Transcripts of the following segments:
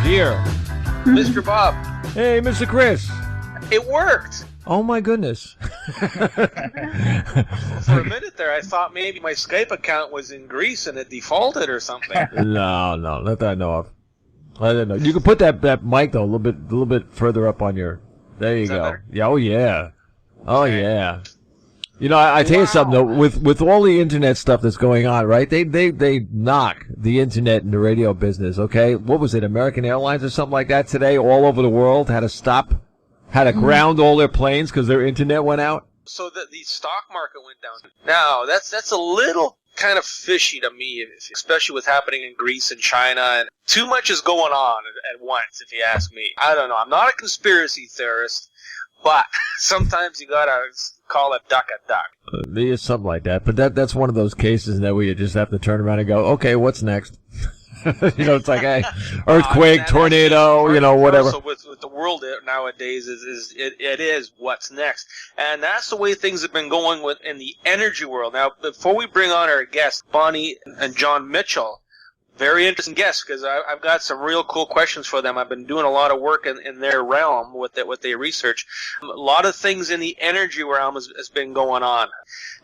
dear. Mr. Bob. Hey, Mr. Chris. It worked. Oh, my goodness. For a minute there, I thought maybe my Skype account was in Greece and it defaulted or something. No, not that I know of. I don't know. You can put that mic, though, a little bit further up on your... There you go. Better? Yeah, oh, yeah. Oh, yeah. You know, I tell you something, though, with all the internet stuff that's going on, right? They knock the internet and the radio business, okay? What was it, American Airlines or something like that today? All over the world had to ground all their planes because their internet went out? So the stock market went down. Now, that's a little kind of fishy to me, especially with happening in Greece and China. And too much is going on at once, if you ask me. I don't know. I'm not a conspiracy theorist, but sometimes you gotta call a duck a duck. It's something like that. But that's one of those cases that where you just have to turn around and go, okay, what's next? You know, it's like, hey, earthquake, tornado, you know, whatever. So with the world nowadays it is what's next, and that's the way things have been going in the energy world. Now, before we bring on our guests, Bonnie and John Mitchell, very interesting guests, because I've got some real cool questions for them. I've been doing a lot of work in their realm with what they research. A lot of things in the energy realm has been going on.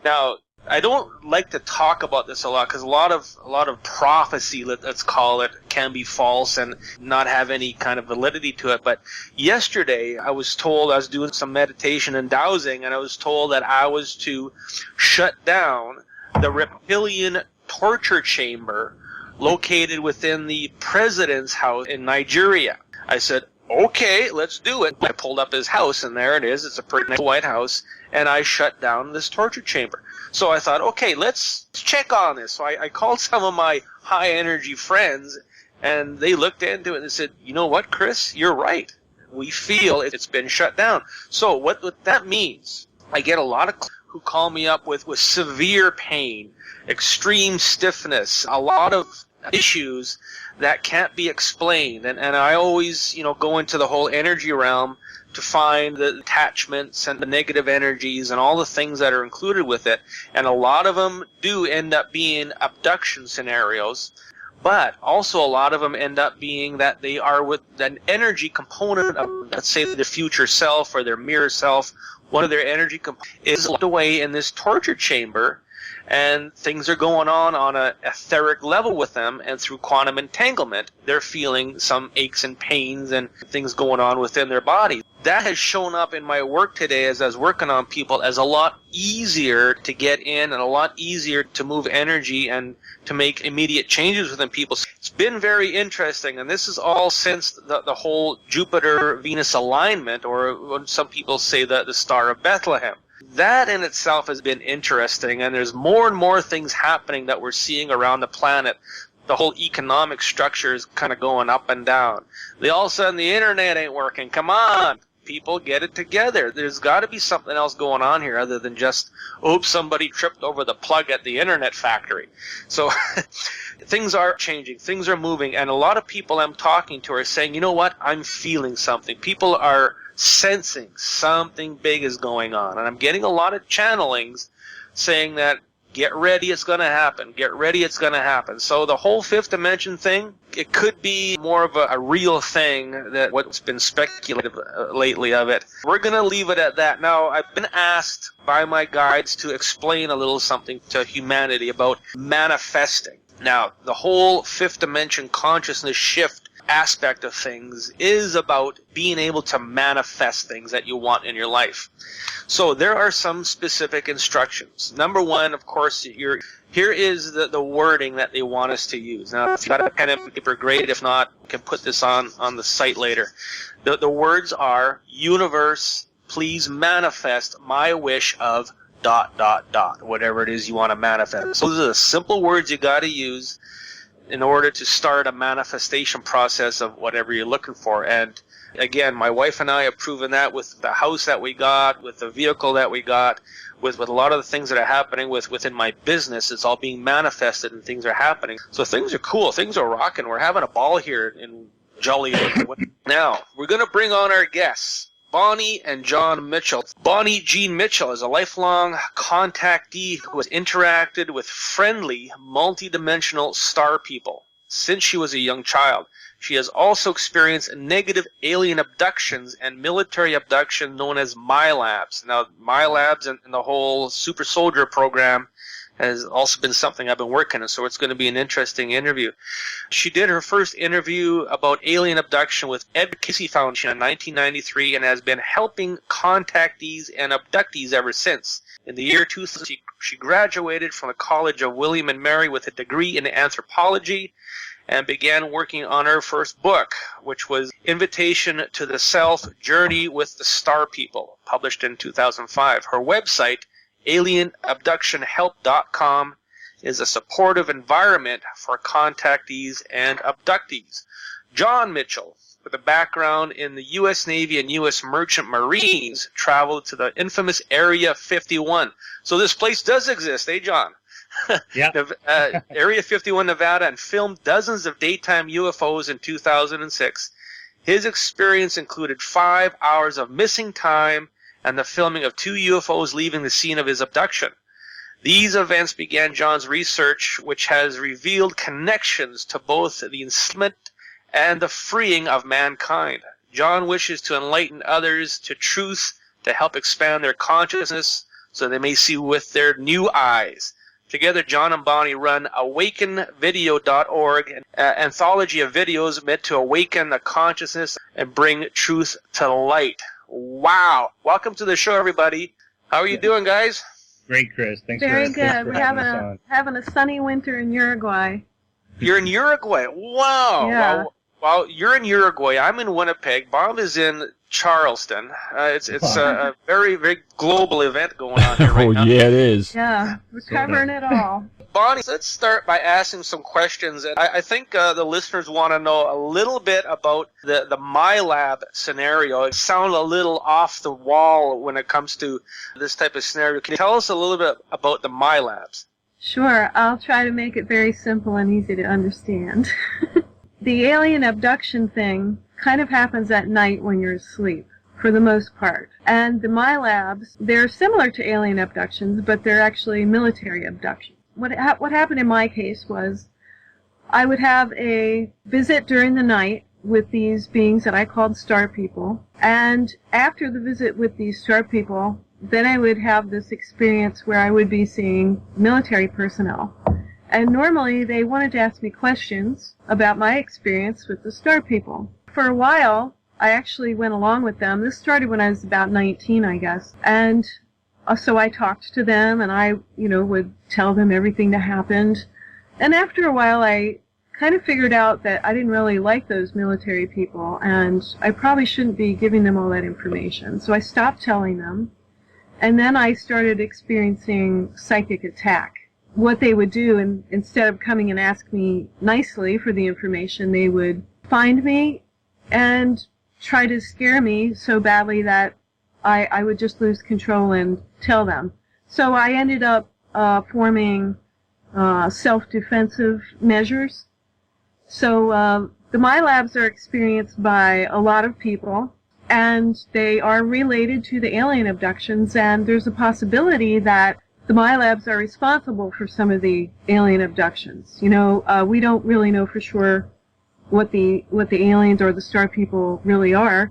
Now, I don't like to talk about this a lot because a lot of prophecy, let's call it, can be false and not have any kind of validity to it. But yesterday I was told, I was doing some meditation and dowsing, and I was told that I was to shut down the Reptilian torture chamber located within the president's house in Nigeria. I said, okay, let's do it. I pulled up his house, and there it is. It's a pretty nice white house, and I shut down this torture chamber. So I thought, okay, let's check on this. So I called some of my high-energy friends, and they looked into it and said, you know what, Chris, you're right. We feel it's been shut down. So what that means, I get a lot of who call me up with severe pain, extreme stiffness, a lot of issues that can't be explained. And I always, go into the whole energy realm to find the attachments and the negative energies and all the things that are included with it. And a lot of them do end up being abduction scenarios, but also a lot of them end up being that they are with an energy component of, let's say, their future self or their mirror self. One of their energy components is locked away in this torture chamber, and things are going on an etheric level with them, and through quantum entanglement, they're feeling some aches and pains and things going on within their body. That has shown up in my work today as I was working on people as a lot easier to get in and a lot easier to move energy and to make immediate changes within people. It's been very interesting, and this is all since the whole Jupiter-Venus alignment, or when some people say the Star of Bethlehem. That in itself has been interesting, and there's more and more things happening that we're seeing around the planet. The whole economic structure is kind of going up and down. All of a sudden, the internet ain't working. Come on, people, get it together. There's got to be something else going on here other than just, oops, somebody tripped over the plug at the internet factory. So things are changing. Things are moving, and a lot of people I'm talking to are saying, you know what, I'm feeling something. People are sensing something big is going on, and I'm getting a lot of channelings saying that get ready, it's going to happen. Get ready, it's going to happen. So the whole fifth dimension thing, it could be more of a real thing than what's been speculated lately of it. We're going to leave it at that. Now, I've been asked by my guides to explain a little something to humanity about manifesting. Now, the whole fifth dimension consciousness shift aspect of things is about being able to manifest things that you want in your life. So there are some specific instructions. Number one, of course, here is the wording that they want us to use. Now, if you've got a pen and paper, great. If not, you can put this on the site later. The words are, universe, please manifest my wish of ... whatever it is you want to manifest. So those are the simple words you got to use in order to start a manifestation process of whatever you're looking for. And again, my wife and I have proven that with the house that we got, with the vehicle that we got, with a lot of the things that are happening within my business. It's all being manifested and things are happening. So things are cool. Things are rocking. We're having a ball here in Jolly. Now, we're going to bring on our guests, Bonnie and John Mitchell. Bonnie Jean Mitchell is a lifelong contactee who has interacted with friendly, multidimensional star people since she was a young child. She has also experienced negative alien abductions and military abduction known as Milabs. Now, Milabs and the whole super soldier program has also been something I've been working on, so it's going to be an interesting interview. She did her first interview about alien abduction with Ed Casey Foundation in 1993 and has been helping contactees and abductees ever since. In the year 2000, she graduated from the College of William and Mary with a degree in anthropology and began working on her first book, which was Invitation to the Self, Journey with the Star People, published in 2005. Her website, alienabductionhelp.com, is a supportive environment for contactees and abductees. John Mitchell, with a background in the U.S. Navy and U.S. Merchant Marines, traveled to the infamous Area 51. So this place does exist, eh, John? Yeah. Area 51, Nevada, and filmed dozens of daytime UFOs in 2006. His experience included 5 hours of missing time and the filming of 2 UFOs leaving the scene of his abduction. These events began John's research, which has revealed connections to both the enslavement and the freeing of mankind. John wishes to enlighten others to truth, to help expand their consciousness so they may see with their new eyes. Together, John and Bonnie run awakenvideo.org, an anthology of videos meant to awaken the consciousness and bring truth to light. Wow. Welcome to the show, everybody. How are you doing, guys? Great, Chris. Thanks Very for good. We're having a sunny winter in Uruguay. You're in Uruguay. Wow. Yeah. Well, you're in Uruguay. I'm in Winnipeg. Bob is in Charleston. It's a very, very global event going on here right now. Oh, yeah, it is. Yeah, we're covering it all. Bonnie, let's start by asking some questions. And I think the listeners want to know a little bit about the MyLab scenario. It sounds a little off the wall when it comes to this type of scenario. Can you tell us a little bit about the MyLabs? Sure, I'll try to make it very simple and easy to understand. The alien abduction thing kind of happens at night when you're asleep, for the most part. And the MyLabs, they're similar to alien abductions, but they're actually military abductions. What happened in my case was I would have a visit during the night with these beings that I called star people. And after the visit with these star people, then I would have this experience where I would be seeing military personnel. And normally they wanted to ask me questions about my experience with the star people. For a while, I actually went along with them. This started when I was about 19, I guess. And so I talked to them, and I, would tell them everything that happened. And after a while, I kind of figured out that I didn't really like those military people, and I probably shouldn't be giving them all that information. So I stopped telling them, and then I started experiencing psychic attack. What they would do, and instead of coming and ask me nicely for the information, they would find me and try to scare me so badly that I would just lose control and tell them. So I ended up forming self-defensive measures. So the MyLabs are experienced by a lot of people, and they are related to the alien abductions, and there's a possibility that the MyLabs are responsible for some of the alien abductions. We don't really know for sure what the aliens or the star people really are.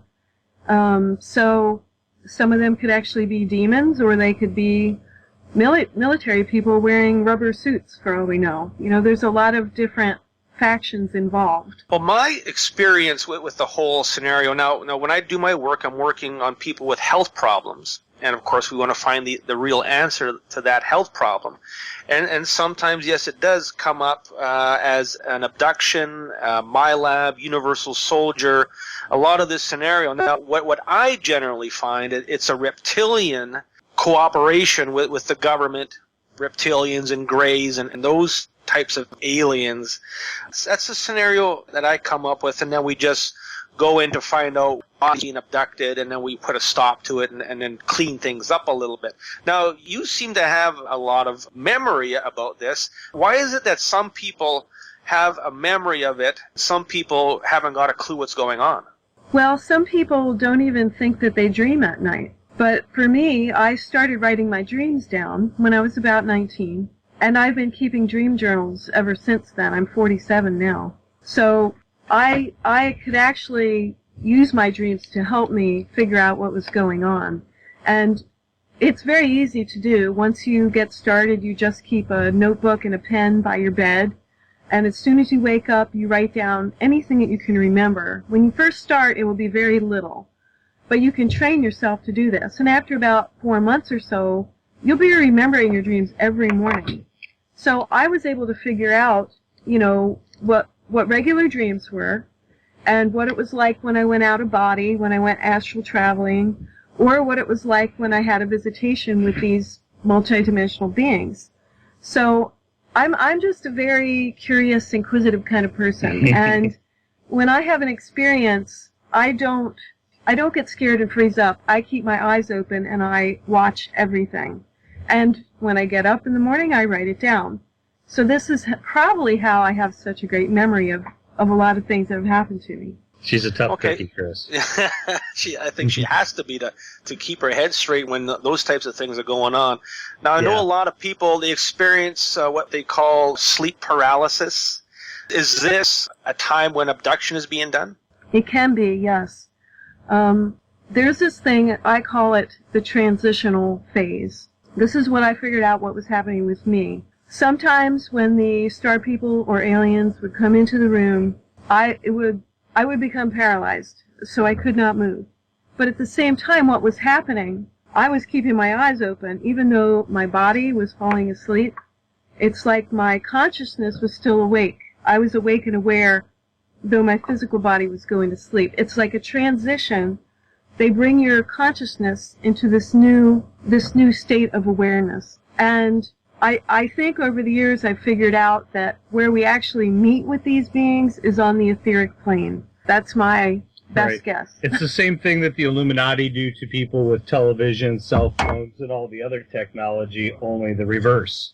So some of them could actually be demons, or they could be military people wearing rubber suits, for all we know. There's a lot of different factions involved. Well, my experience with the whole scenario, now when I do my work, I'm working on people with health problems. And, of course, we want to find the real answer to that health problem. And sometimes, yes, it does come up as an abduction, MyLab, Universal Soldier, a lot of this scenario. Now, what I generally find, it's a reptilian cooperation with the government, reptilians and greys and those types of aliens. That's the scenario that I come up with, and then we just go in to find out what's being abducted, and then we put a stop to it and then clean things up a little bit. Now, you seem to have a lot of memory about this. Why is it that some people have a memory of it, some people haven't got a clue what's going on? Well, some people don't even think that they dream at night. But for me, I started writing my dreams down when I was about 19, and I've been keeping dream journals ever since then. I'm 47 now. So I could actually use my dreams to help me figure out what was going on. And it's very easy to do. Once you get started, you just keep a notebook and a pen by your bed. And as soon as you wake up, you write down anything that you can remember. When you first start, it will be very little. But you can train yourself to do this. And after about 4 months or so, you'll be remembering your dreams every morning. So I was able to figure out, what regular dreams were, and what it was like when I went out of body, when I went astral traveling, or what it was like when I had a visitation with these multidimensional beings. So I'm just a very curious, inquisitive kind of person, and when I have an experience, I don't get scared and freeze up. I keep my eyes open and I watch everything. And when I get up in the morning, I write it down. So this is probably how I have such a great memory of a lot of things that have happened to me. She's a tough cookie, Chris. I think she has to be to keep her head straight when those types of things are going on. Now, I know a lot of people, they experience what they call sleep paralysis. Is this a time when abduction is being done? It can be, yes. There's this thing, I call it the transitional phase. This is what I figured out what was happening with me. Sometimes when the star people or aliens would come into the room, I would become paralyzed, so I could not move. But at the same time, what was happening, I was keeping my eyes open, even though my body was falling asleep. It's like my consciousness was still awake. I was awake and aware, though my physical body was going to sleep. It's like a transition. They bring your consciousness into this new state of awareness. And I think over the years I've figured out that where we actually meet with these beings is on the etheric plane. That's my best guess. It's the same thing that the Illuminati do to people with television, cell phones, and all the other technology, only the reverse,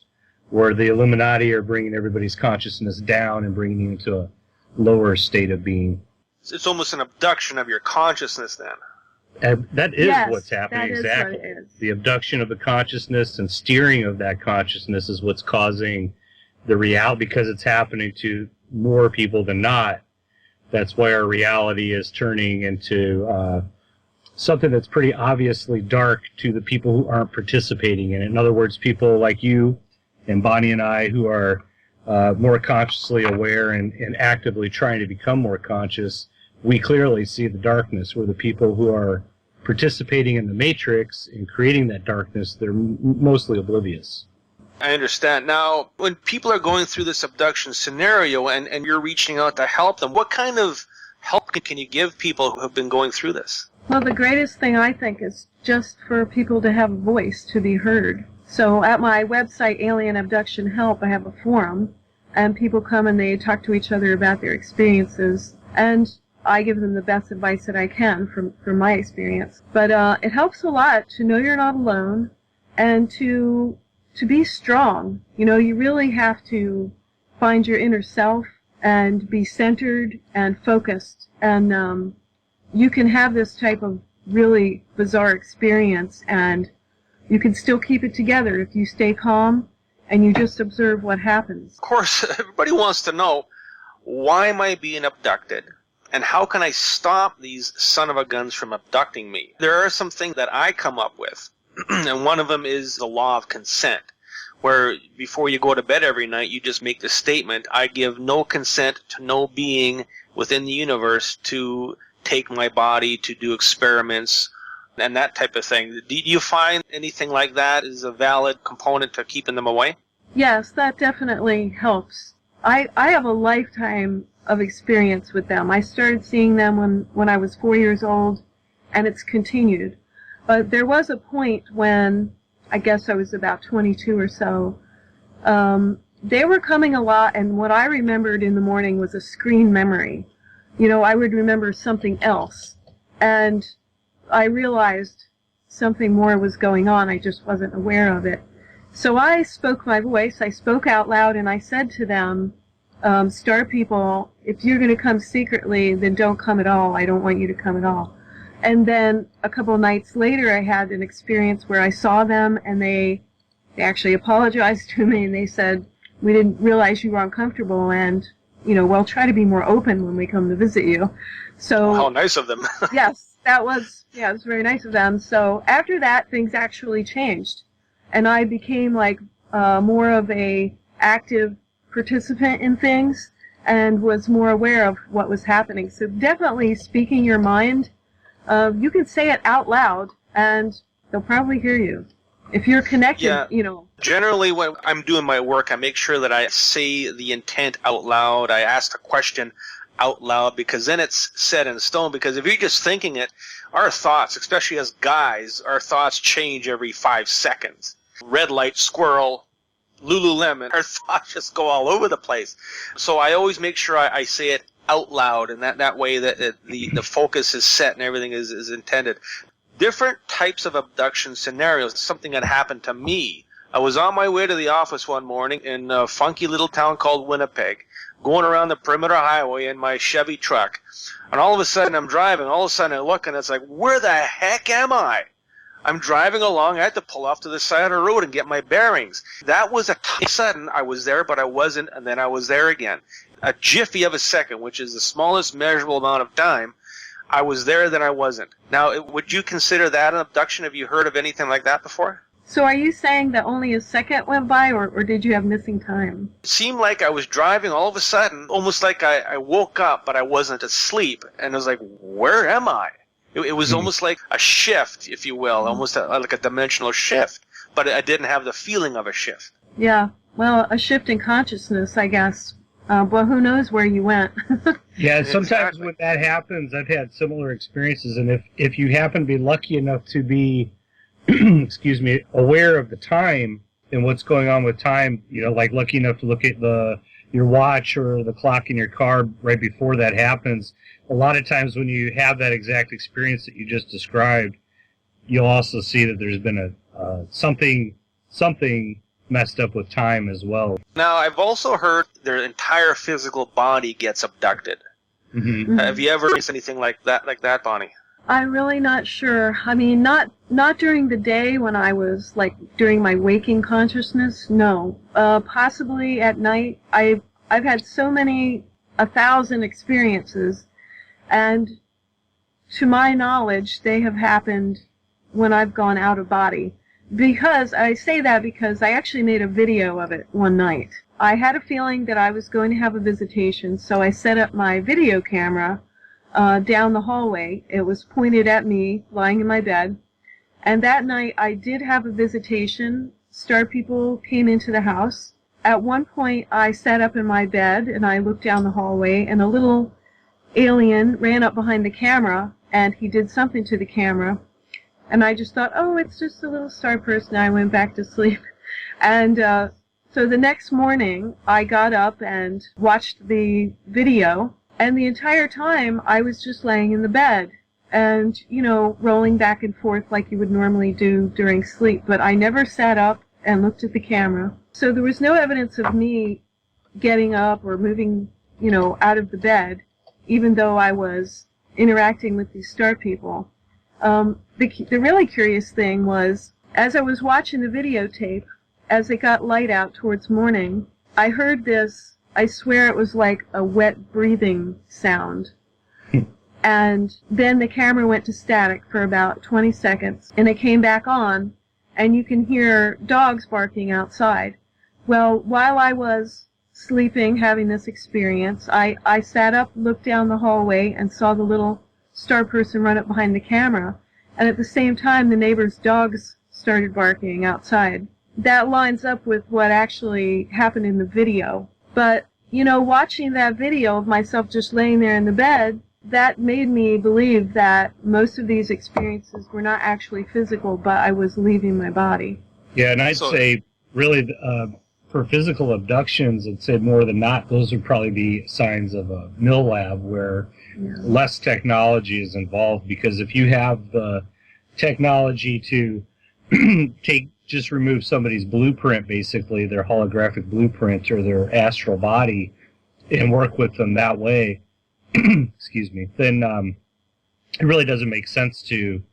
where the Illuminati are bringing everybody's consciousness down and bringing you into a lower state of being. It's almost an abduction of your consciousness then. That is what's happening, that is exactly. what it is. The abduction of the consciousness and steering of that consciousness is what's causing the reality, because it's happening to more people than not. That's why our reality is turning into something that's pretty obviously dark to the people who aren't participating in it. In other words, people like you and Bonnie and I who are more consciously aware and actively trying to become more conscious, we clearly see the darkness, where the people who are participating in the matrix and creating that darkness, they're mostly oblivious. I understand. Now, when people are going through this abduction scenario and you're reaching out to help them, what kind of help can you give people who have been going through this? Well, the greatest thing I think is just for people to have a voice, to be heard. So at my website, Alien Abduction Help, I have a forum, and people come and they talk to each other about their experiences, and I give them the best advice that I can from my experience. But it helps a lot to know you're not alone, and to be strong. You really have to find your inner self and be centered and focused. And you can have this type of really bizarre experience, and you can still keep it together if you stay calm and you just observe what happens. Of course, everybody wants to know, why am I being abducted? And how can I stop these son of a guns from abducting me? There are some things that I come up with, and one of them is the law of consent, where before you go to bed every night, you just make the statement, I give no consent to no being within the universe to take my body, to do experiments, and that type of thing. Do you find anything like that is a valid component to keeping them away? Yes, that definitely helps. I have a lifetime of experience with them. I started seeing them when I was 4 years old, and it's continued. But there was a point when, I guess I was about 22 or so, they were coming a lot, and what I remembered in the morning was a screen memory. I would remember something else, and I realized something more was going on. I just wasn't aware of it. So I spoke my voice, I spoke out loud, and I said to them, star people, if you're going to come secretly, then don't come at all. I don't want you to come at all. And then a couple of nights later, I had an experience where I saw them, and they actually apologized to me, and they said, we didn't realize you were uncomfortable, and well, try to be more open when we come to visit you. So How nice of them. yes, it was very nice of them. So after that, things actually changed, and I became like more of a active participant in things and was more aware of what was happening. So definitely speaking your mind, you can say it out loud and they'll probably hear you. If you're connected, Generally, when I'm doing my work, I make sure that I say the intent out loud. I ask a question out loud, because then it's set in stone. Because if you're just thinking it, our thoughts, especially as guys, our thoughts change every 5 seconds. Red light, squirrel, Lululemon, our thoughts just go all over the place. So I always make sure I say it out loud, and that way that the focus is set and everything is intended. Different types of abduction scenarios. Something that happened to me. I was on my way to the office one morning in a funky little town called Winnipeg, going around the perimeter highway in my Chevy truck. And all of a sudden I'm driving. All of a sudden I look and it's like, where the heck am I? I'm driving along. I had to pull off to the side of the road and get my bearings. That was a sudden. I was there, but I wasn't, and then I was there again. A jiffy of a second, which is the smallest measurable amount of time. I was there, then I wasn't. Now, would you consider that an abduction? Have you heard of anything like that before? So are you saying that only a second went by, or did you have missing time? It seemed like I was driving all of a sudden, almost like I woke up, but I wasn't asleep. And I was like, where am I? It was almost like a shift, if you will, almost like a dimensional shift. But I didn't have the feeling of a shift. Yeah, well, a shift in consciousness, I guess. Well, who knows where you went? Yeah, sometimes when that happens, I've had similar experiences, and if you happen to be lucky enough to be, aware of the time and what's going on with time, like lucky enough to look at your watch or the clock in your car right before that happens, a lot of times when you have that exact experience that you just described, you'll also see that there's been something messed up with time as well. Now, I've also heard their entire physical body gets abducted. Mm-hmm. Have you ever experienced anything like that, Bonnie? I'm really not sure. I mean, not during the day when I was, like, during my waking consciousness, no. Possibly at night. I've had so many, 1,000 experiences, and to my knowledge, they have happened when I've gone out of body. Because, I say that because I actually made a video of it one night. I had a feeling that I was going to have a visitation, so I set up my video camera down the hallway. It was pointed at me, lying in my bed. And that night, I did have a visitation. Star people came into the house. At one point, I sat up in my bed, and I looked down the hallway, and a little alien ran up behind the camera, and he did something to the camera. And I just thought, oh, it's just a little star person. I went back to sleep. And so the next morning, I got up and watched the video. And the entire time, I was just laying in the bed and, rolling back and forth like you would normally do during sleep. But I never sat up and looked at the camera. So there was no evidence of me getting up or moving, out of the bed, even though I was interacting with these star people. The really curious thing was, as I was watching the videotape, as it got light out towards morning, I heard this, I swear it was like a wet breathing sound. And then the camera went to static for about 20 seconds, and it came back on, and you can hear dogs barking outside. Well, while I was sleeping, having this experience, I sat up, looked down the hallway, and saw the little star person run up behind the camera, and at the same time the neighbor's dogs started barking outside. That lines up with what actually happened in the video. But, watching that video of myself just laying there in the bed, that made me believe that most of these experiences were not actually physical, but I was leaving my body. Yeah, and I'd say, really, for physical abductions, I'd say more than not, those would probably be signs of a Milabs where less technology is involved, because if you have the technology to just remove somebody's blueprint, basically their holographic blueprint or their astral body, and work with them that way, then it really doesn't make sense to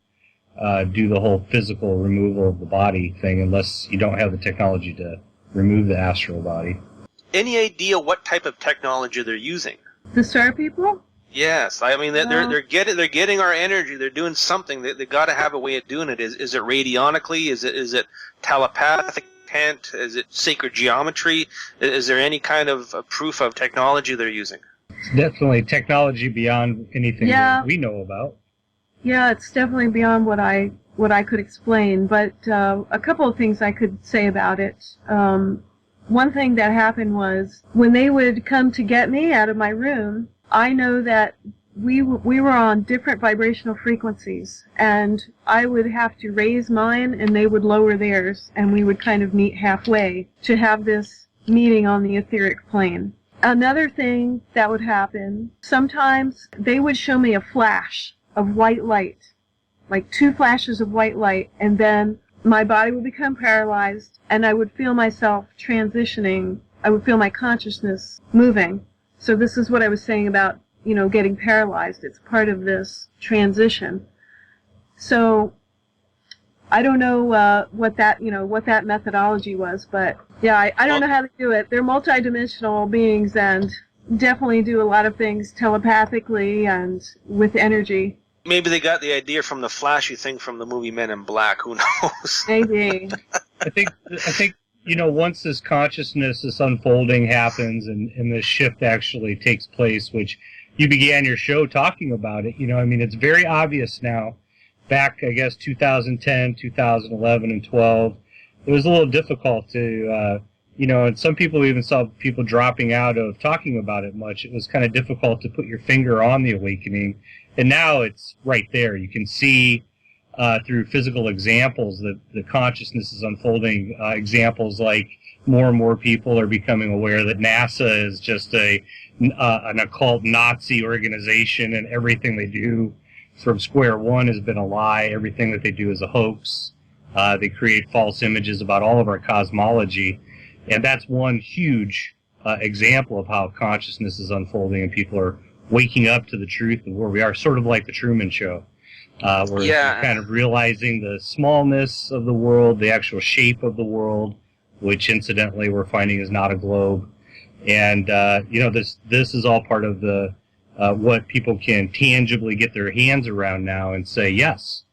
do the whole physical removal of the body thing unless you don't have the technology to remove the astral body. Any idea what type of technology they're using? The star people? Yes, I mean they're getting our energy. They're doing something. They got to have a way of doing it. Is it radionically? Is it telepathic? Is it sacred geometry? Is there any kind of proof of technology they're using? It's definitely technology beyond anything that we know about. Yeah, it's definitely beyond what I could explain. But a couple of things I could say about it. One thing that happened was when they would come to get me out of my room, I know that we were on different vibrational frequencies, and I would have to raise mine and they would lower theirs, and we would kind of meet halfway to have this meeting on the etheric plane. Another thing that would happen, sometimes they would show me a flash of white light, like 2 flashes of white light, and then my body would become paralyzed, and I would feel myself transitioning. I would feel my consciousness moving. So this is what I was saying about, getting paralyzed. It's part of this transition. So I don't know what that methodology was, but yeah, I don't know how to do it. They're multidimensional beings and definitely do a lot of things telepathically and with energy. Maybe they got the idea from the flashy thing from the movie Men in Black. Who knows? Maybe. I think once this consciousness, this unfolding happens and this shift actually takes place, which you began your show talking about it, it's very obvious now. Back, I guess, 2010, 2011, and 12, it was a little difficult to, and some people even saw people dropping out of talking about it much. It was kind of difficult to put your finger on the awakening. And now it's right there. You can see through physical examples that the consciousness is unfolding. Examples like more and more people are becoming aware that NASA is just an occult Nazi organization, and everything they do from square one has been a lie. Everything that they do is a hoax. They create false images about all of our cosmology. And that's one huge example of how consciousness is unfolding and people are waking up to the truth of where we are, sort of like the Truman Show. We're kind of realizing the smallness of the world, the actual shape of the world, which incidentally we're finding is not a globe. And, this is all part of the what people can tangibly get their hands around now and say, yes,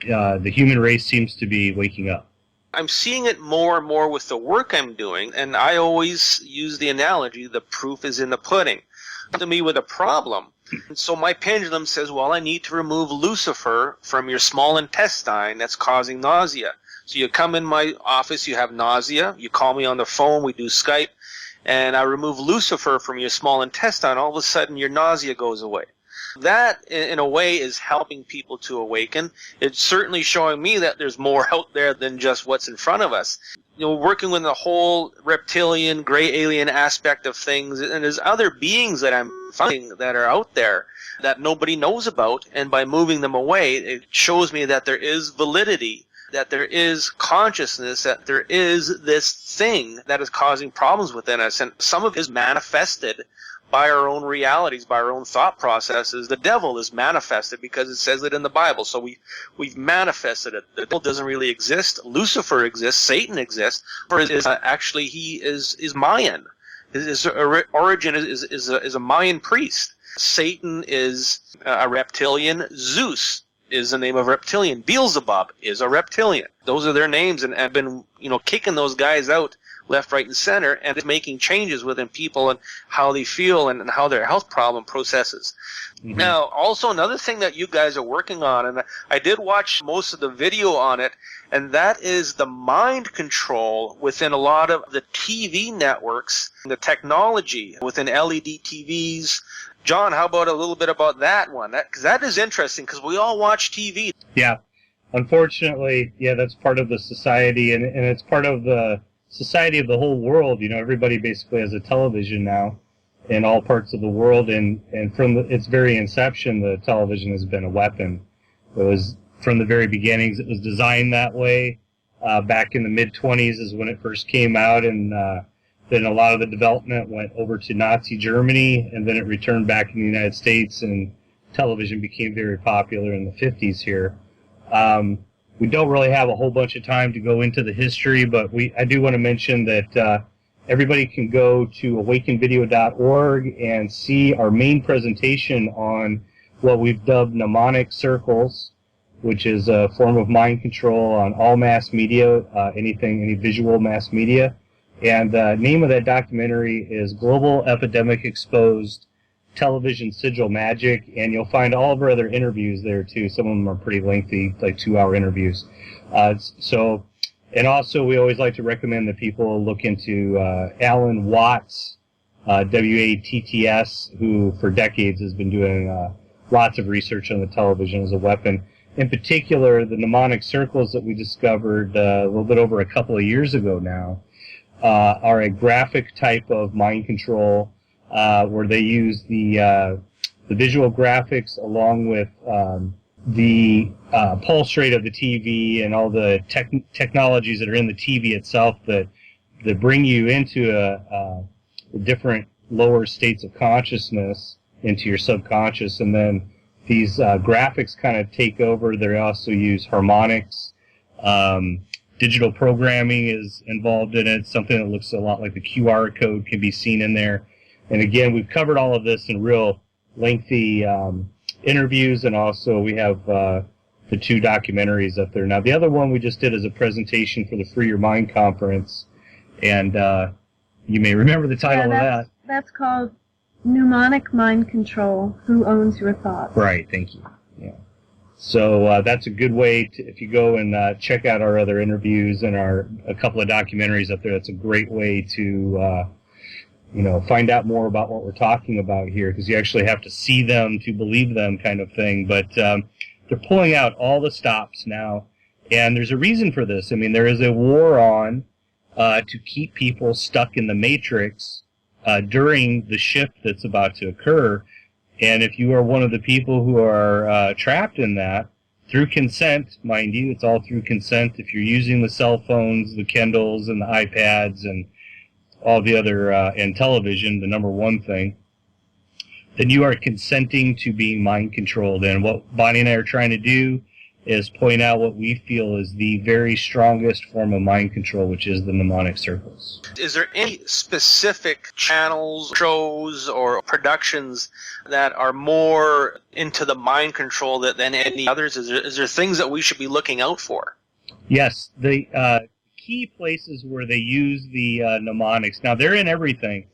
the human race seems to be waking up. I'm seeing it more and more with the work I'm doing, and I always use the analogy, the proof is in the pudding. To me with a problem. And so my pendulum says, well, I need to remove Lucifer from your small intestine that's causing nausea. So you come in my office, you have nausea, you call me on the phone, we do Skype, and I remove Lucifer from your small intestine, all of a sudden your nausea goes away. That, in a way, is helping people to awaken. It's certainly showing me that there's more out there than just what's in front of us. Working with the whole reptilian, gray alien aspect of things, and there's other beings that I'm finding that are out there that nobody knows about, and by moving them away, it shows me that there is validity, that there is consciousness, that there is this thing that is causing problems within us, and some of it is manifested by our own realities, by our own thought processes. The devil is manifested because it says it in the Bible. So we've manifested it. The devil doesn't really exist. Lucifer exists. Satan exists. Actually, he is Mayan. His origin is a Mayan priest. Satan is a reptilian. Zeus is the name of reptilian. Beelzebub is a reptilian. Those are their names, and I've been kicking those guys out left, right, and center, and it's making changes within people and how they feel and how their health problem processes. Mm-hmm. Now, also another thing that you guys are working on, and I did watch most of the video on it, and that is the mind control within a lot of the TV networks, the technology within LED TVs. John, how about a little bit about that one? Because that is interesting, because we all watch TV. Yeah. Unfortunately, that's part of the society, and it's part of the society of the whole world. Everybody basically has a television now in all parts of the world, and from its very inception, the television has been a weapon. It was, from the very beginnings, it was designed that way. Back in the mid-20s is when it first came out, and then a lot of the development went over to Nazi Germany, and then it returned back in the United States, and television became very popular in the 50s here. We don't really have a whole bunch of time to go into the history, but I do want to mention that everybody can go to awakenvideo.org and see our main presentation on what we've dubbed Mnemonic Circles, which is a form of mind control on all mass media, any visual mass media. And the name of that documentary is Global Epidemic Exposed Television Sigil Magic, and you'll find all of our other interviews there too. Some of them are pretty lengthy, like 2-hour interviews. And also we always like to recommend that people look into Alan Watts, W-A-T-T-S, who for decades has been doing lots of research on the television as a weapon. In particular, the mnemonic circles that we discovered a little bit over a couple of years ago now are a graphic type of mind control where they use the visual graphics along with the pulse rate of the TV and all the technologies that are in the TV itself that bring you into different lower states of consciousness into your subconscious, and then these graphics kind of take over. They also use harmonics. Digital programming is involved in it, something that looks a lot like the QR code can be seen in there. And again, we've covered all of this in real lengthy interviews, and also we have the 2 documentaries up there. Now, the other one we just did is a presentation for the Free Your Mind conference, and you may remember the title of that. That's called Pneumonic Mind Control, Who Owns Your Thoughts? Right, thank you. Yeah. So that's a good way to, if you go and check out our other interviews and a couple of documentaries up there, that's a great way to find out more about what we're talking about here, because you actually have to see them to believe them kind of thing. But they're pulling out all the stops now, and there's a reason for this. I mean, there is a war on to keep people stuck in the matrix during the shift that's about to occur. And if you are one of the people who are trapped in that, through consent, mind you, it's all through consent. If you're using the cell phones, the Kindles, and the iPads, and all the other, and television, the number one thing, then you are consenting to being mind controlled. And what Bonnie and I are trying to do is point out what we feel is the very strongest form of mind control, which is the mnemonic circles. Is there any specific channels, shows, or productions that are more into the mind control than any others? Is there things that we should be looking out for? Yes, the key places where they use the mnemonics. Now, they're in everything.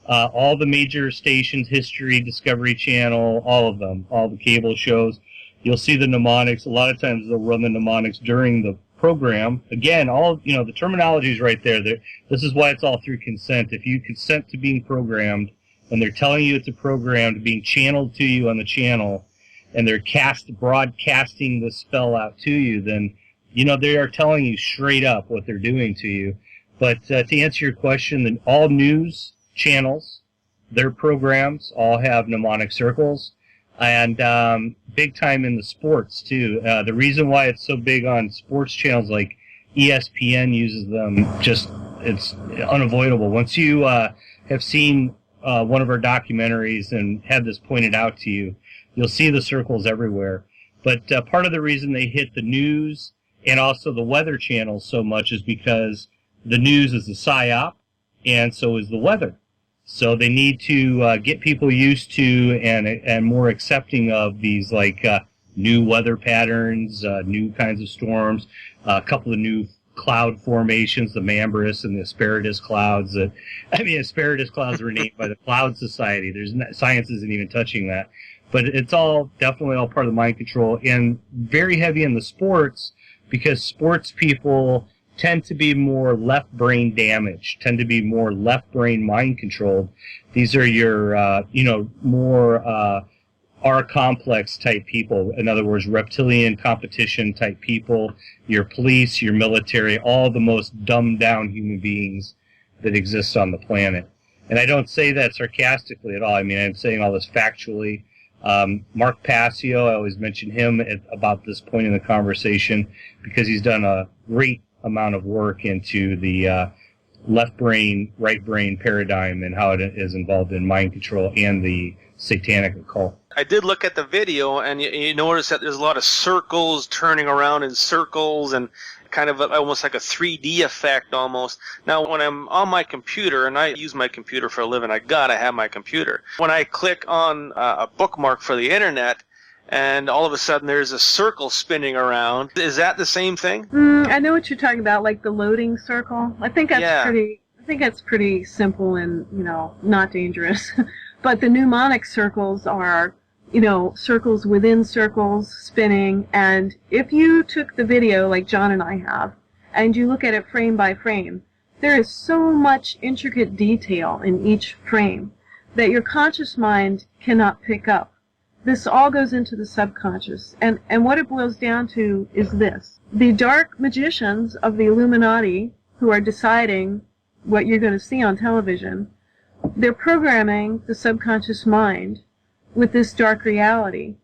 All the major stations, History, Discovery Channel, all of them, all the cable shows. You'll see the mnemonics. A lot of times they'll run the mnemonics during the program. Again, the terminology is right there. This is why it's all through consent. If you consent to being programmed, and they're telling you it's a program being channeled to you on the channel, and they're broadcasting the spell out to you, then they are telling you straight up what they're doing to you. But to answer your question, then all news channels, their programs all have mnemonic circles. And big time in the sports, too. The reason why it's so big on sports channels like ESPN uses them, it's unavoidable. Once you have seen one of our documentaries and had this pointed out to you, you'll see the circles everywhere. But part of the reason they hit the news and also the weather channels so much is because the news is a psyop, and so is the weather. So they need to get people used to and more accepting of these new weather patterns, new kinds of storms, a couple of new cloud formations, the Mambrus and the Asperitas clouds. Asperitas clouds were named by the Cloud Society. Science isn't even touching that. But it's definitely all part of the mind control, and very heavy in the sports, because sports people tend to be more left brain damaged, tend to be more left brain mind controlled. These are your, more R-complex type people. In other words, reptilian competition type people, your police, your military, all the most dumbed down human beings that exist on the planet. And I don't say that sarcastically at all. I mean, I'm saying all this factually. Mark Passio, I always mention him about this point in the conversation because he's done a great amount of work into the left brain, right brain paradigm and how it is involved in mind control and the satanic occult. I did look at the video, and you notice that there's a lot of circles turning around in circles, and kind of almost like a 3D effect almost. Now, when I'm on my computer, and I use my computer for a living, I gotta have my computer. When I click on a bookmark for the internet, and all of a sudden there's a circle spinning around, is that the same thing? I know what you're talking about, like the loading circle. I think that's pretty simple and, not dangerous. But the mnemonic circles are, circles within circles spinning. And if you took the video like John and I have, and you look at it frame by frame, there is so much intricate detail in each frame that your conscious mind cannot pick up. This all goes into the subconscious. And what it boils down to is this. The dark magicians of the Illuminati, who are deciding what you're going to see on television, they're programming the subconscious mind with this dark reality.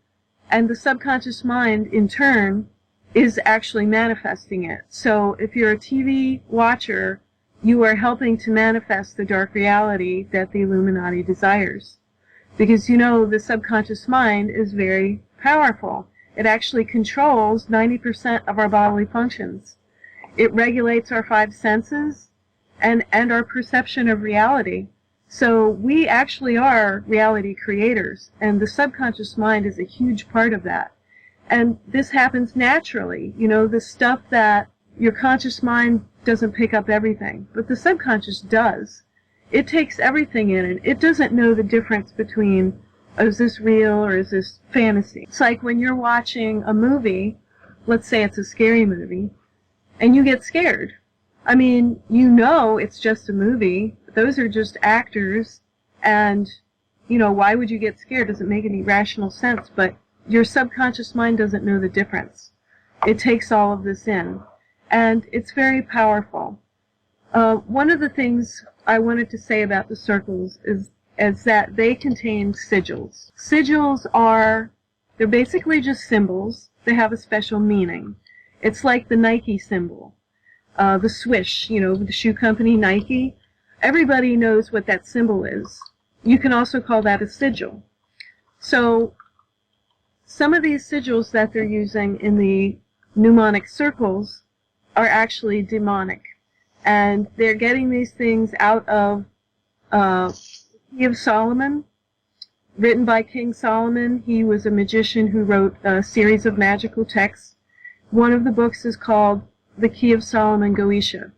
And the subconscious mind, in turn, is actually manifesting it. So if you're a TV watcher, you are helping to manifest the dark reality that the Illuminati desires. Because the subconscious mind is very powerful. It actually controls 90% of our bodily functions. It regulates our 5 senses and our perception of reality. So we actually are reality creators, and the subconscious mind is a huge part of that. And this happens naturally. The stuff that your conscious mind doesn't pick up everything, but the subconscious does. It takes everything in it. It doesn't know the difference between, is this real or is this fantasy? It's like when you're watching a movie, let's say it's a scary movie, and you get scared. I mean, it's just a movie. Those are just actors, and, why would you get scared? Doesn't make any rational sense, but your subconscious mind doesn't know the difference. It takes all of this in, and it's very powerful. One of the things I wanted to say about the circles is that they contain sigils. Sigils they're basically just symbols. They have a special meaning. It's like the Nike symbol, the swish, the shoe company Nike. Everybody knows what that symbol is. You can also call that a sigil. So some of these sigils that they're using in the mnemonic circles are actually demonic. And they're getting these things out of Key of Solomon, written by King Solomon. He was a magician who wrote a series of magical texts. One of the books is called The Key of Solomon Goetia.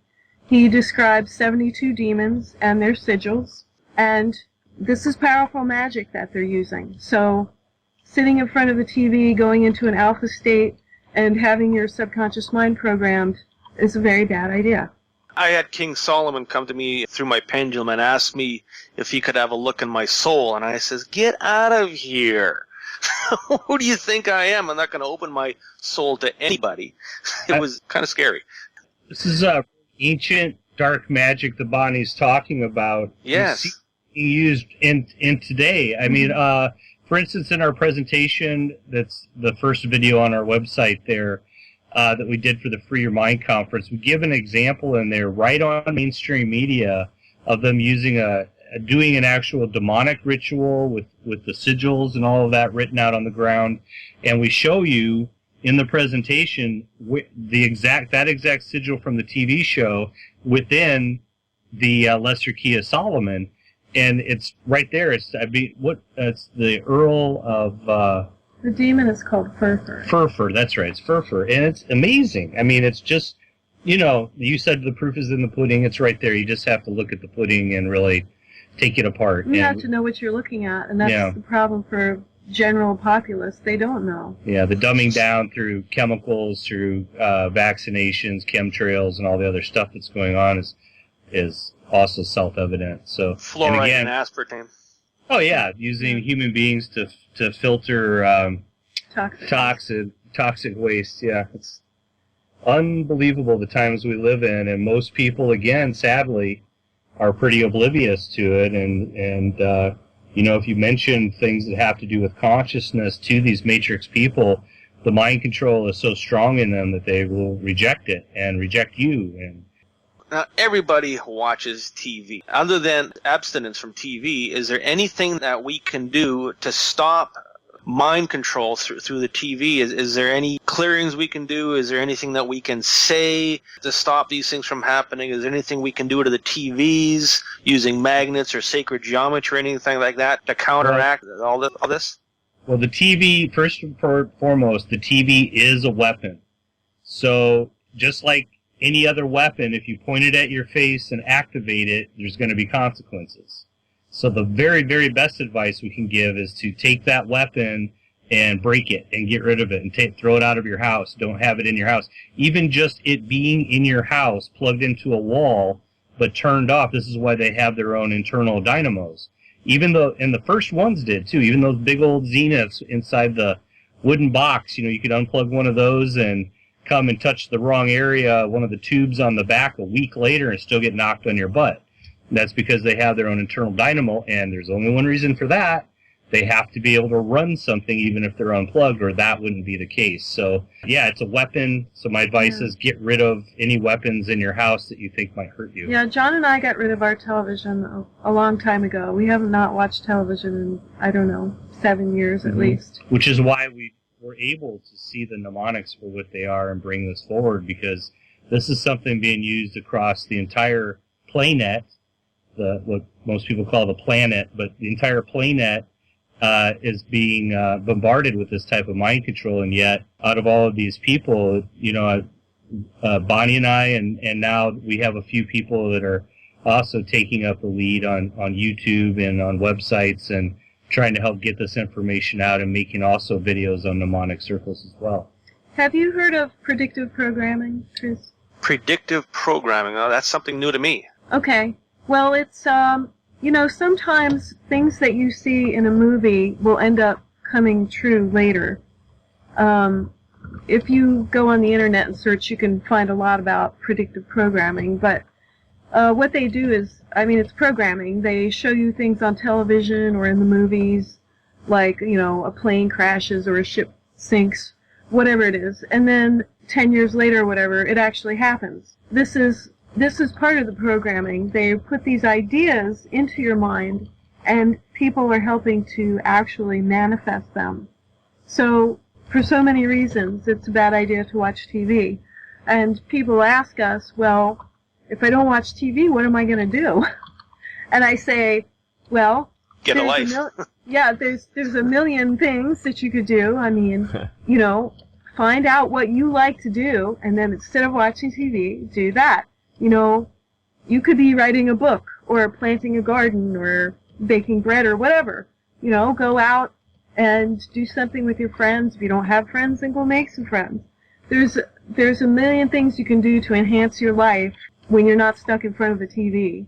He describes 72 demons and their sigils, and this is powerful magic that they're using. So sitting in front of the TV, going into an alpha state, and having your subconscious mind programmed is a very bad idea. I had King Solomon come to me through my pendulum and ask me if he could have a look in my soul, and I says, "Get out of here. Who do you think I am? I'm not going to open my soul to anybody." It was kind of scary. This is ancient dark magic that Bonnie's talking about. Yes. Being used in today. I mean, for instance, in our presentation, that's the first video on our website there, that we did for the Free Your Mind conference, we give an example in there right on mainstream media of them using doing an actual demonic ritual with the sigils and all of that written out on the ground, and we show you in the presentation that exact sigil from the TV show within the Lesser Key of Solomon, and it's right there. It's the Earl of. The demon is called Furfur. Furfur, that's right. It's Furfur, and it's amazing. I mean, it's just, you said the proof is in the pudding. It's right there. You just have to look at the pudding and really take it apart. You have to know what you're looking at, and that's the problem for general populace. They don't know. Yeah, the dumbing down through chemicals, through vaccinations, chemtrails, and all the other stuff that's going on is also self-evident. So fluoride and aspartame. Oh yeah, using human beings to filter toxic waste. Yeah, it's unbelievable the times we live in, and most people, again, sadly, are pretty oblivious to it. And if you mention things that have to do with consciousness to these matrix people, the mind control is so strong in them that they will reject it and reject you. Now, everybody watches TV. Other than abstinence from TV, is there anything that we can do to stop mind control through the TV? Is there any clearings we can do? Is there anything that we can say to stop these things from happening? Is there anything we can do to the TVs using magnets or sacred geometry or anything like that to counteract all this? Well, the TV, first and foremost, the TV is a weapon. So just like any other weapon, if you point it at your face and activate it, there's going to be consequences. So the very, very best advice we can give is to take that weapon and break it and get rid of it and throw it out of your house. Don't have it in your house. Even just it being in your house, plugged into a wall, but turned off. This is why they have their own internal dynamos. Even though, and the first ones did too, even those big old zeniths inside the wooden box, you could unplug one of those and come and touch the wrong area, one of the tubes on the back a week later and still get knocked on your butt. That's because they have their own internal dynamo, and there's only one reason for that. They have to be able to run something even if they're unplugged, or that wouldn't be the case. So, yeah, it's a weapon. So my advice is get rid of any weapons in your house that you think might hurt you. Yeah, John and I got rid of our television a long time ago. We have not watched television in, I don't know, 7 years at least. Which is why we were able to see the mnemonics for what they are and bring this forward, because this is something being used across the entire planet, what most people call the planet, but the entire planet is being bombarded with this type of mind control. And yet, out of all of these people, Bonnie and I, and now we have a few people that are also taking up the lead on YouTube and on websites and trying to help get this information out and making also videos on mnemonic circles as well. Have you heard of predictive programming, Chris? Predictive programming. Oh, that's something new to me. Okay. Well, it's, sometimes things that you see in a movie will end up coming true later. If you go on the internet and search, you can find a lot about predictive programming, but what they do is, it's programming. They show you things on television or in the movies, like, a plane crashes or a ship sinks, whatever it is, and then 10 years later or whatever, it actually happens. This is part of the programming. They put these ideas into your mind, and people are helping to actually manifest them. So, for so many reasons, it's a bad idea to watch TV. And people ask us, well, if I don't watch TV, what am I going to do? And I say, well, get a life. There's a million things that you could do. Find out what you like to do, and then instead of watching TV, do that. You could be writing a book, or planting a garden, or baking bread, or whatever. Go out and do something with your friends. If you don't have friends, then go make some friends. There's a million things you can do to enhance your life when you're not stuck in front of the TV.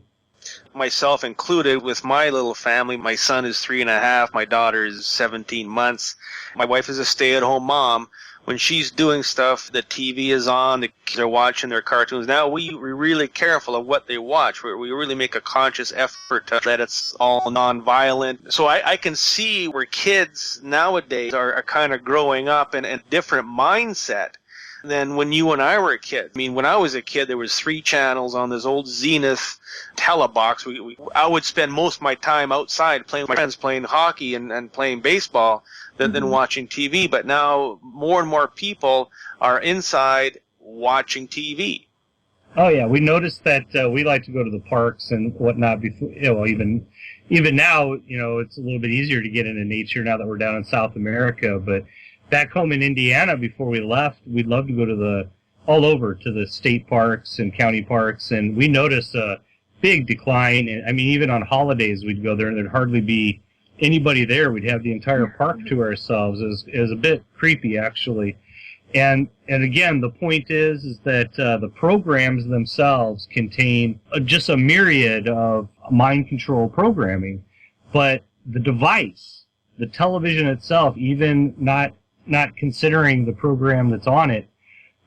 Myself included, with my little family. My son is 3.5. My daughter is 17 months. My wife is a stay-at-home mom. When she's doing stuff, the TV is on, the kids are watching their cartoons. Now we're really careful of what they watch. We really make a conscious effort to that it's all non-violent. So I can see where kids nowadays are kind of growing up in a different mindset than when you and I were a kid. When I was a kid, there was 3 channels on this old Zenith telebox. I would spend most of my time outside playing with my friends, playing hockey and playing baseball than watching TV. But now more and more people are inside watching TV. Oh yeah, we noticed that we like to go to the parks and whatnot. Before, even now, it's a little bit easier to get into nature now that we're down in South America. But back home in Indiana, before we left, we'd love to go to all over to the state parks and county parks, and we noticed a big decline. Even on holidays, we'd go there and there'd hardly be anybody there. We'd have the entire park to ourselves. It was a bit creepy, actually. And again, the point is that the programs themselves contain just a myriad of mind control programming, but the device, the television itself, even not considering the program that's on it,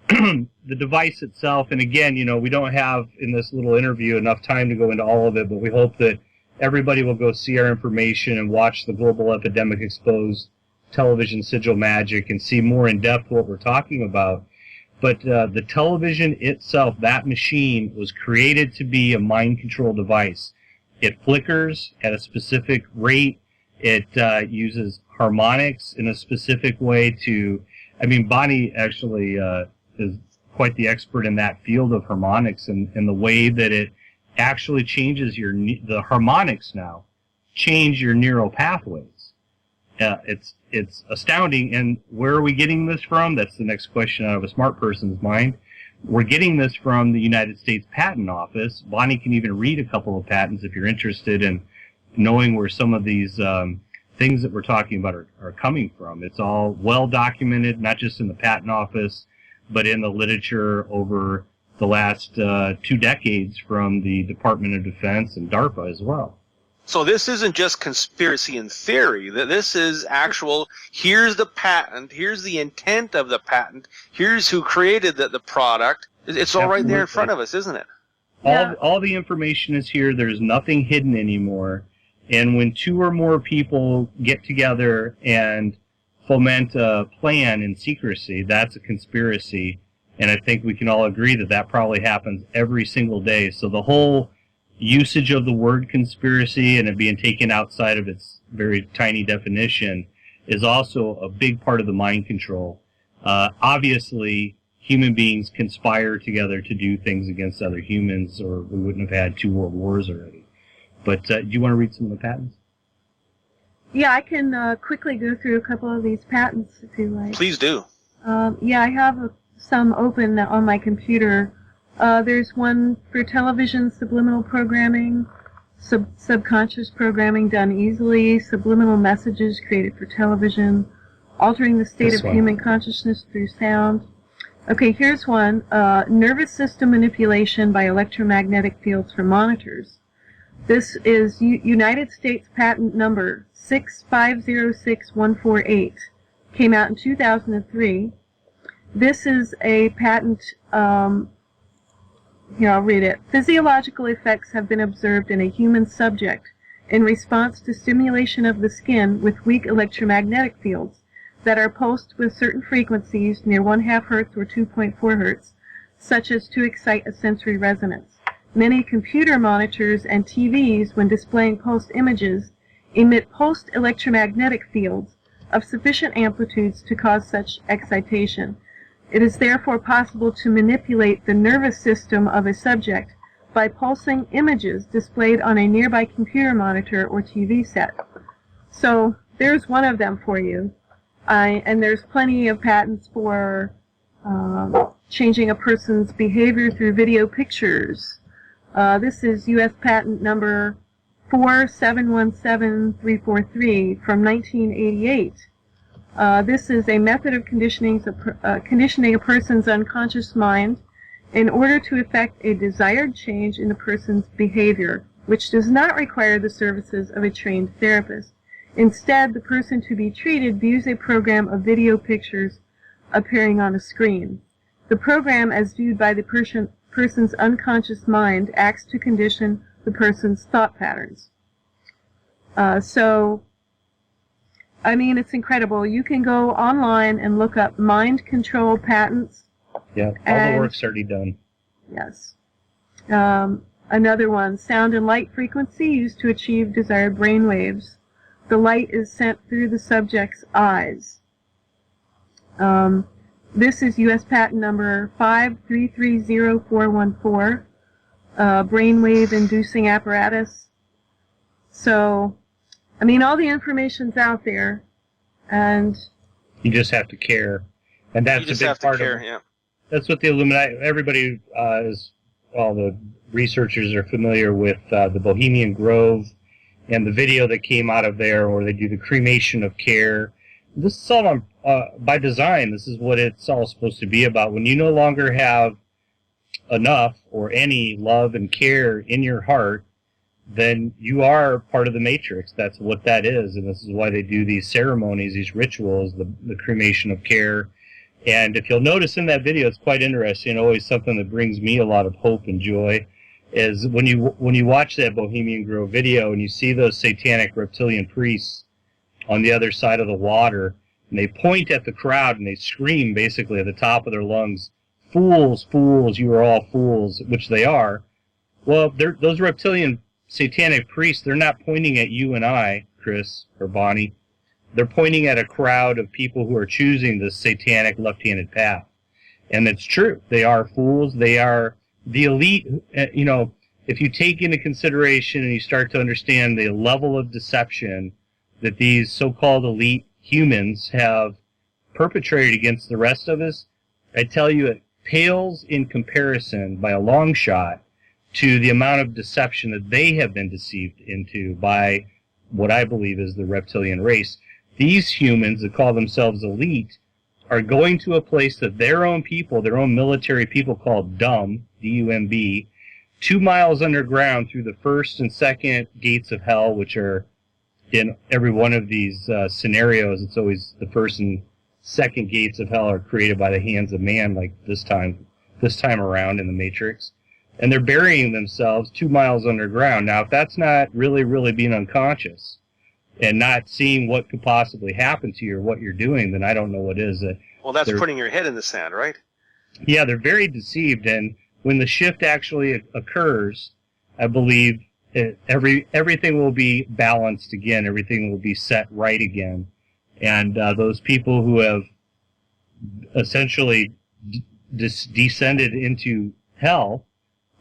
the device itself, and again, we don't have in this little interview enough time to go into all of it, but we hope that everybody will go see our information and watch the Global Epidemic Exposed television sigil magic and see more in depth what we're talking about. But the television itself, that machine, was created to be a mind control device. It flickers at a specific rate. It uses harmonics in a specific way to... I mean, Bonnie actually is quite the expert in that field of harmonics, and the way that it actually changes the harmonics now change your neural pathways. It's astounding. And where are we getting this from? That's the next question out of a smart person's mind. We're getting this from the United States Patent Office. Bonnie can even read a couple of patents if you're interested in knowing where some of these things that we're talking about are coming from. It's all well documented, not just in the Patent Office, but in the literature over the last 2 decades from the Department of Defense and DARPA as well. So this isn't just conspiracy in theory. This is actual, here's the patent, here's the intent of the patent, here's who created the product. It's all right there in front of us, isn't it? Yeah. All the information is here. There's nothing hidden anymore. And when 2 or more people get together and foment a plan in secrecy, that's a conspiracy. And I think we can all agree that probably happens every single day. So the whole usage of the word conspiracy and it being taken outside of its very tiny definition is also a big part of the mind control. Obviously, human beings conspire together to do things against other humans, or we wouldn't have had 2 world wars already. But do you want to read some of the patents? Yeah, I can quickly go through a couple of these patents if you like. Please do. Yeah, I have some open on my computer. There's one for television subliminal programming, subconscious programming done easily, subliminal messages created for television, altering the state of human consciousness through sound. Okay, here's one. Nervous system manipulation by electromagnetic fields for monitors. This is United States patent number 6506148. Came out in 2003. This is a patent, here I'll read it. Physiological effects have been observed in a human subject in response to stimulation of the skin with weak electromagnetic fields that are pulsed with certain frequencies near 1/2 Hertz or 2.4 Hertz, such as to excite a sensory resonance. Many computer monitors and TVs, when displaying pulsed images, emit pulsed electromagnetic fields of sufficient amplitudes to cause such excitation. It is therefore possible to manipulate the nervous system of a subject by pulsing images displayed on a nearby computer monitor or TV set. So there's one of them for you. And there's plenty of patents for changing a person's behavior through video pictures. This is U.S. patent number 4717343 from 1988. This is a method of conditioning a person's unconscious mind in order to effect a desired change in a person's behavior, which does not require the services of a trained therapist. Instead, the person to be treated views a program of video pictures appearing on a screen. The program, as viewed by the person's unconscious mind, acts to condition the person's thought patterns. So, I mean, it's incredible. You can go online and look up mind control patents. Yeah, all the work's already done. Yes. Another one, sound and light frequency used to achieve desired brain waves. The light is sent through the subject's eyes. This is U.S. patent number 5330414, brainwave inducing apparatus. So, I mean, all the information's out there, and you just have to care, and that's a big part of it. Yeah. That's what the Illuminati. Everybody all the researchers are familiar with the Bohemian Grove and the video that came out of there, where they do the cremation of care. This is all by design. This is what it's all supposed to be about. When you no longer have enough or any love and care in your heart, then you are part of the Matrix. That's what that is, and this is why they do these ceremonies, these rituals, the cremation of care. And if you'll notice in that video, it's quite interesting, always something that brings me a lot of hope and joy, is when you watch that Bohemian Grove video and you see those satanic reptilian priests on the other side of the water, and they point at the crowd and they scream basically at the top of their lungs, fools, fools, you are all fools, which they are. Well, those reptilian satanic priests, they're not pointing at you and I, Chris or Bonnie. They're pointing at a crowd of people who are choosing this satanic left-handed path. And it's true. They are fools. They are the elite. You know, if you take into consideration and you start to understand the level of deception that these so-called elite humans have perpetrated against the rest of us, I tell you, it pales in comparison by a long shot to the amount of deception that they have been deceived into by what I believe is the reptilian race. These humans that call themselves elite are going to a place that their own people, their own military people called DUMB, D-U-M-B, 2 miles underground through the first and second gates of hell, which are in every one of these scenarios. It's always the first and second gates of hell are created by the hands of man, like this time around in the Matrix. And they're burying themselves 2 miles underground. Now, if that's not really being unconscious and not seeing what could possibly happen to you or what you're doing, then I don't know what is. Well, that's putting your head in the sand, right? Yeah, they're very deceived. And when the shift actually occurs, I believe everything will be balanced again. Everything will be set right again. And those people who have essentially descended into hell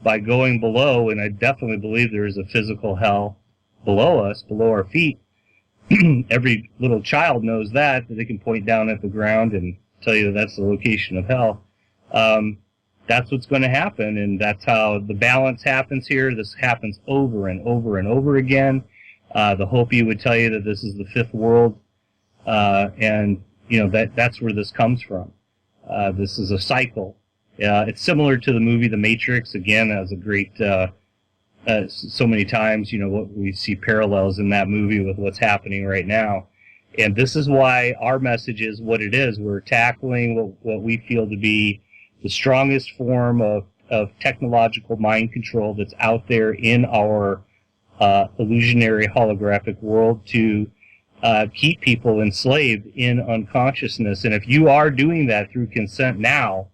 by going below, and I definitely believe there is a physical hell below us, below our feet. Every little child knows that they can point down at the ground and tell you that's the location of hell. That's what's going to happen, and that's how the balance happens here. This happens over and over and over again. The Hopi would tell you that this is the fifth world, and you know that's where this comes from. This is a cycle. It's similar to the movie The Matrix. Again, as a great, so many times, you know, what we see parallels in that movie with what's happening right now. And this is why our message is what it is. We're tackling what we feel to be the strongest form of technological mind control that's out there in our illusionary holographic world to keep people enslaved in unconsciousness. And if you are doing that through consent now,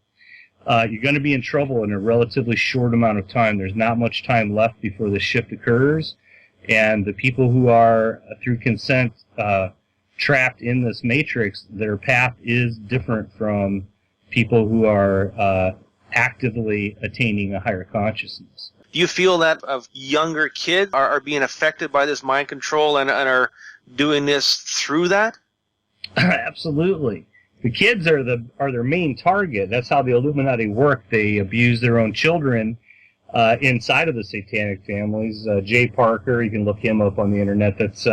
you're going to be in trouble in a relatively short amount of time. There's not much time left before the shift occurs. And the people who are, through consent, trapped in this matrix, their path is different from people who are actively attaining a higher consciousness. Do you feel that of younger kids are being affected by this mind control and are doing this through that? Absolutely. The kids are their main target. That's how the Illuminati work. They abuse their own children inside of the satanic families. Jay Parker, you can look him up on the internet. That's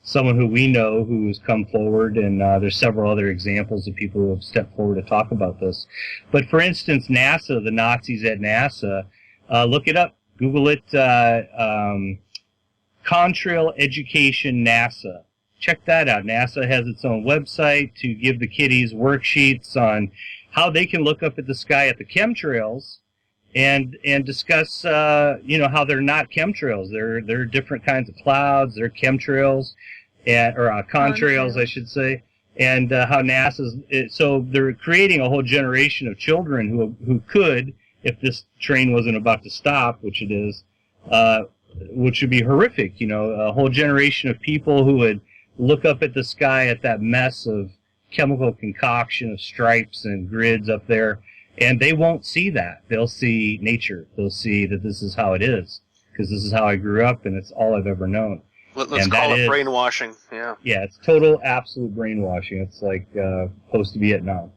someone who we know who's come forward, and there's several other examples of people who have stepped forward to talk about this. But for instance, NASA, the Nazis at NASA, look it up. Google it, Contrail Education NASA. Check that out. NASA has its own website to give the kiddies worksheets on how they can look up at the sky at the chemtrails and discuss, how they're not chemtrails. They're different kinds of clouds. They're chemtrails, or contrails, I should say. And how NASA's so they're creating a whole generation of children who could, if this train wasn't about to stop, which it is, which would be horrific. You know, a whole generation of people who would look up at the sky at that mess of chemical concoction of stripes and grids up there, and they won't see that. They'll see nature. They'll see that this is how it is, because this is how I grew up, and it's all I've ever known. Let's call it brainwashing. Yeah. Yeah, it's total, absolute brainwashing. It's like post-Vietnam.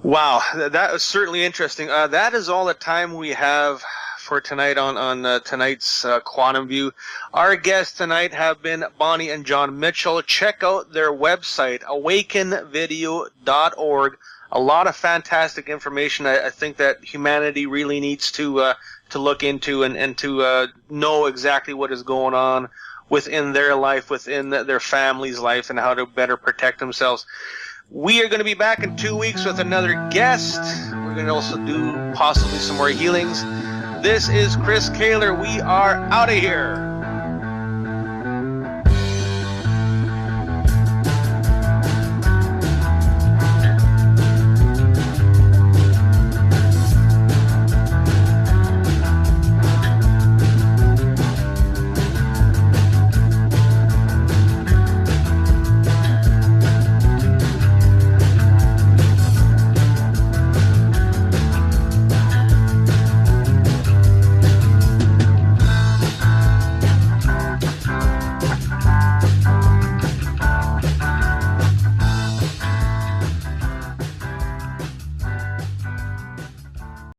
Wow, that was certainly interesting. That is all the time we have for tonight on tonight's Quantum View. Our guests tonight have been Bonnie and John Mitchell. Check out their website, awakenvideo.org. A lot of fantastic information I think that humanity really needs to look into and to know exactly what is going on within their life, within their family's life, and how to better protect themselves. We are going to be back in 2 weeks with another guest. We're going to also do possibly some more healings. This is Chris Kaler. We are out of here.